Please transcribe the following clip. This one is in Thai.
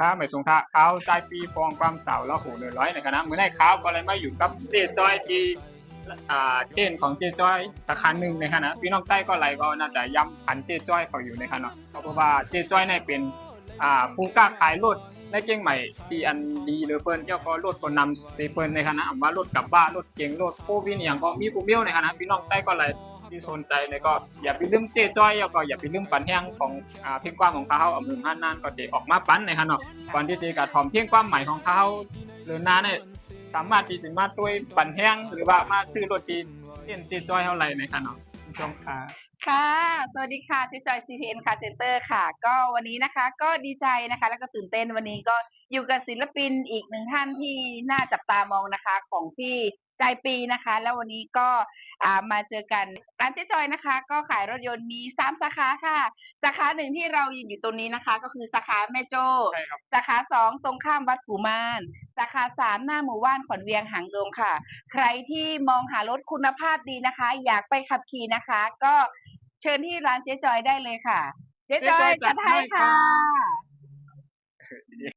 ค้าไม่ส่งค้าเขาใจปีฟองความเสาแล้วโหเหนื่อยร้อยนะครับนะเมื่อได้เขาก็เลยมาอยู่กับเจ๊จ้อยที่เจนของเจ๊จ้อยสาขาหนึ่งนะครับนะพี่น้องใต้ก็ไหลก็น่าจะย้ำพันเจ๊จ้อยเขาอยู่นะครับเนาะเพราะว่าเจ๊จ้อยเนี่ยเป็นผู้กล้าขายรถในเก่งใหม่ที่อันดีเลยเปิ้นเจ้าก็รถก็นำเซเปิ้นในคณะว่ารถกลับบ้านรถเก่งรถโฟวินอย่างก็มีกูเมียวในคณะพี่น้องใต้ก็เลยที่สนใจเลยก็อย่าไปลืมเจ๊จ้อยแล้วก็อย่าไปลืมปันแห้งของเพลงความของเขาเอามือหันนานก็จะออกมาปั้นในคณะก่อนที่จะกระทอมเพลงความใหม่ของเขาหรือนาเนี่ยสามารถที่จะมาด้วยปันแห้งหรือว่ามาซื้อรถจีนเจ๊จ้อยเท่าไหร่ในคณะผู้ชมค่ะค่ะสวัสดีค่ะเจ๊จอย CTN Car Center ค่ะก็วันนี้นะคะก็ดีใจนะคะแล้วก็ตื่นเต้นวันนี้ก็อยู่กับศิลปินอีกหนึ่งท่านที่น่าจับตามองนะคะของพี่ใจปีนะคะแล้ววันนี้ก็มาเจอกันร้านเจ๊จอยนะคะก็ขายรถยนต์มี3สาขาค่ะสาขาหนึ่งที่เรายืนอยู่ตรงนี้นะคะก็คือสาขาแม่โจ้ใช่ครับสาขา2ตรงข้ามวัดกุมารสาขา3หน้าหมู่บ้านขวัญเวียงหางดงค่ะใครที่มองหารถคุณภาพดีนะคะอยากไปขับขี่นะคะก็เชิญที่ร้านเจ๊จอยได้เลยค่ะเจ๊เจ๊จอยจ้อยจัดจัดให้ให้ครัค่ะบ